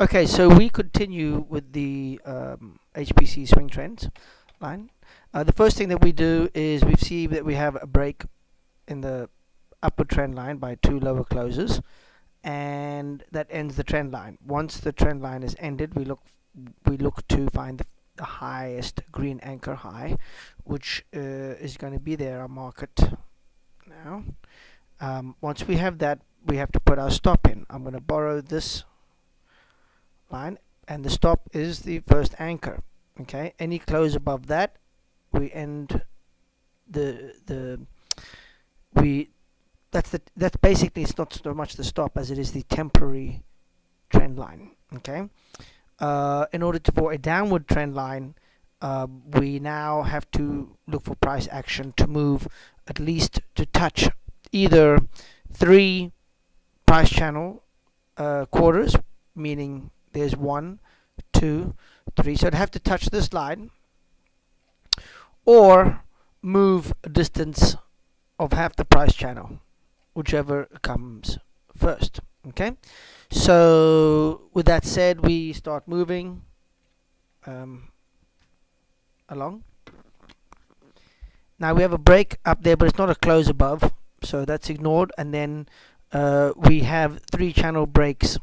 Okay, so we continue with the HPC swing trends line. The first thing that we do is we see that we have a break in the upward trend line by two lower closes, and that ends the trend line. Once the trend line is ended, we look to find the highest green anchor high, which is going to be there. I'll mark it now. Once we have that, we have to put our stop in. I'm going to borrow this line, and the stop is the first anchor. Okay, any close above that, we end the we that's basically, it's not so much the stop as it is the temporary trend line. Okay, in order for a downward trend line, we now have to look for price action to move at least to touch either three price channel quarters, meaning there's 1, 2, 3. So I'd have to touch this line or move a distance of half the price channel, whichever comes first. Okay, so with that said, we start moving along. Now we have a break up there, but it's not a close above, so that's ignored. And then we have 3 channel breaks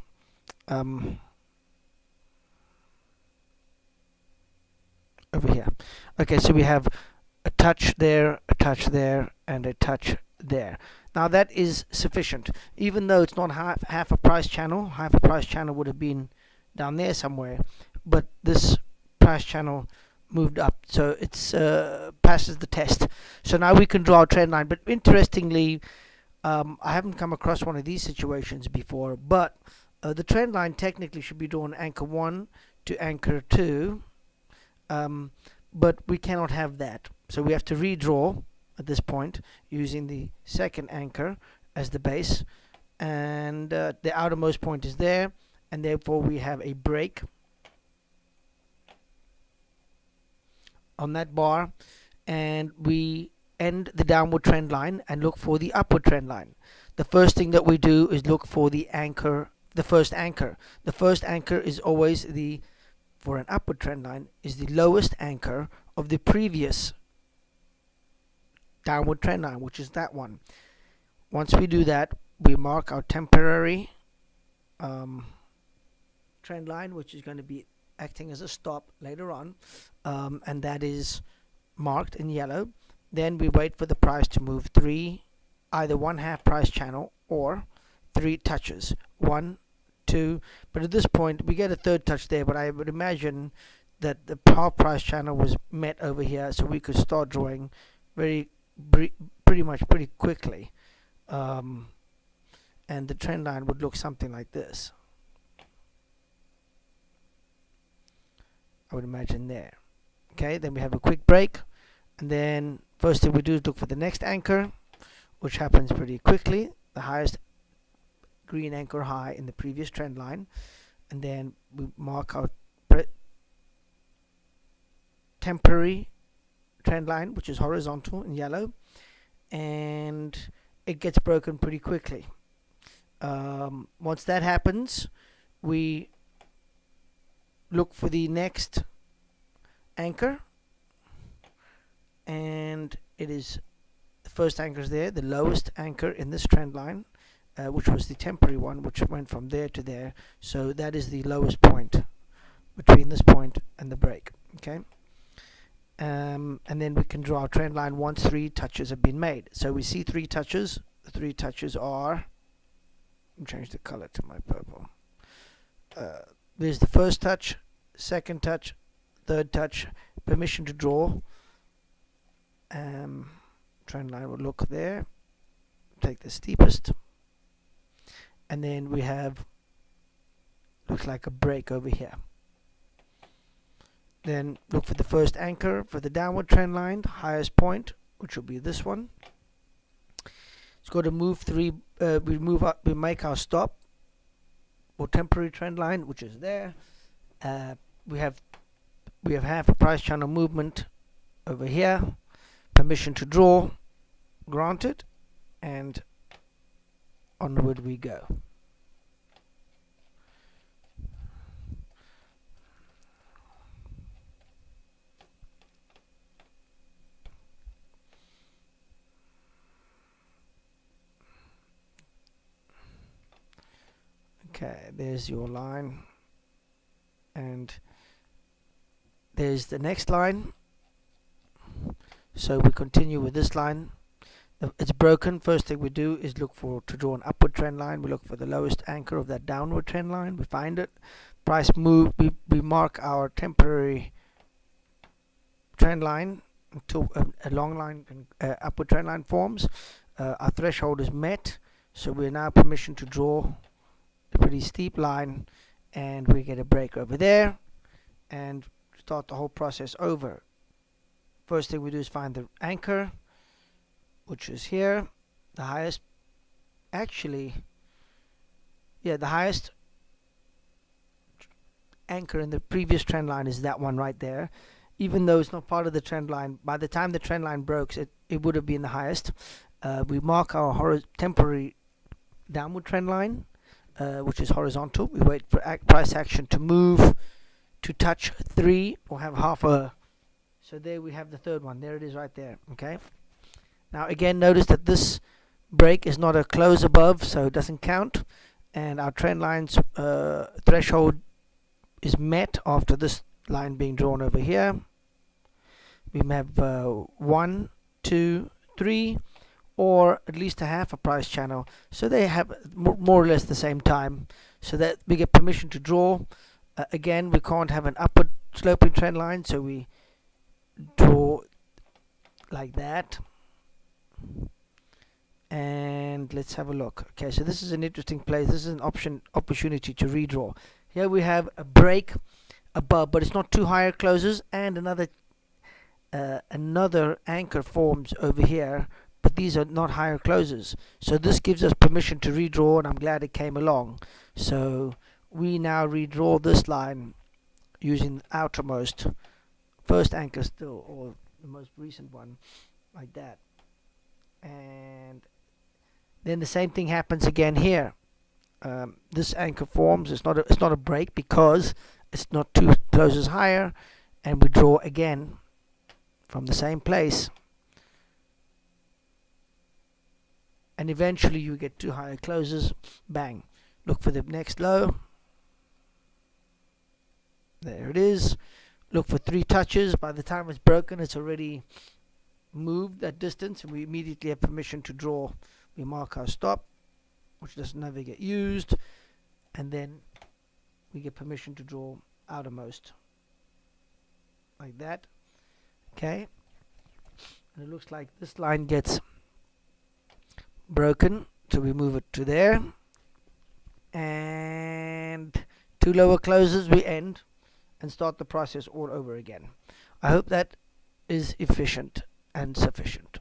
over here. Okay, so we have a touch there, a touch there, and a touch there. Now that is sufficient, even though it's not half a price channel. Half a price channel would have been down there somewhere, but this price channel moved up, so it's passes the test. So now we can draw a trend line. But interestingly, I haven't come across one of these situations before, but the trend line technically should be drawn anchor 1 to anchor 2, but we cannot have that, so we have to redraw at this point using the second anchor as the base, and the outermost point is there, and therefore we have a break on that bar, and we end the downward trend line and look for the upward trend line. The first thing that we do is look for the anchor, the first anchor. The first anchor is always for an upward trend line, is the lowest anchor of the previous downward trend line, which is that one. Once we do that, we mark our temporary trend line, which is going to be acting as a stop later on, and that is marked in yellow. Then we wait for the price to move 3, either 1/2 price channel or 3 touches. 1, 2, but at this point we get a third touch there, but I would imagine that the half price channel was met over here, so we could start drawing pretty much pretty quickly, and the trend line would look something like this, I would imagine there. Okay, then we have a quick break, and then first thing we do is look for the next anchor, which happens pretty quickly, the highest green anchor high in the previous trend line, and then we mark our temporary trend line, which is horizontal in yellow, and it gets broken pretty quickly. Once that happens, we look for the next anchor, and it is the first anchor is there, the lowest anchor in this trend line, which was the temporary one, which went from there to there, so that is the lowest point between this point and the break. Okay, and then we can draw a trend line once 3 touches have been made. So we see 3 touches. The 3 touches are, change the color to my purple. There's the first touch, second touch, third touch, permission to draw. Trend line will look there, take the steepest, and then we have, looks like a break over here. Then look for the first anchor for the downward trend line, highest point, which will be this one. It's got to move 3, we move up, we make our stop or temporary trend line, which is there. We have half a price channel movement over here, permission to draw granted, and onward we go. Okay, there's your line, and there's the next line. So we continue with this line. It's broken. First thing we do is look to draw an upward trend line. We look for the lowest anchor of that downward trend line. We find it. Price move. We mark our temporary trend line until a long line, upward trend line forms. Our threshold is met, so we're now permission to draw a pretty steep line, and we get a break over there and start the whole process over. First thing we do is find the anchor, which is here. The highest, actually, yeah, the highest anchor in the previous trend line is that one right there. Even though it's not part of the trend line, by the time the trend line broke, it would have been the highest. We mark our temporary downward trend line, which is horizontal. We wait for price action to move to touch 3 or have half a. So there we have the third one. There it is right there. Okay. Now again, notice that this break is not a close above, so it doesn't count, and our trend line's threshold is met after this line being drawn over here. We have 1, 2, 3, or at least a half a price channel, so they have more or less the same time, so that we get permission to draw. Again, we can't have an upward sloping trend line, so we draw like that. And let's have a look. Okay, so this is an interesting place. This is an opportunity to redraw. Here we have a break above, but it's not too higher closes, and another anchor forms over here, but these are not higher closes. So this gives us permission to redraw, and I'm glad it came along. So we now redraw this line using the outermost first anchor still, or the most recent one, like that. And then the same thing happens again here. This anchor forms. It's not a break because it's not two closes higher, and we draw again from the same place, and eventually you get two higher closes. Bang! Look for the next low. There it is. Look for 3 touches. By the time it's broken, it's already moved that distance, and we immediately have permission to draw. We mark our stop, which doesn't never get used, and then we get permission to draw outermost like that. Okay, and it looks like this line gets broken, so we move it to there, and 2 lower closes, we end and start the process all over again. I hope that is efficient and sufficient.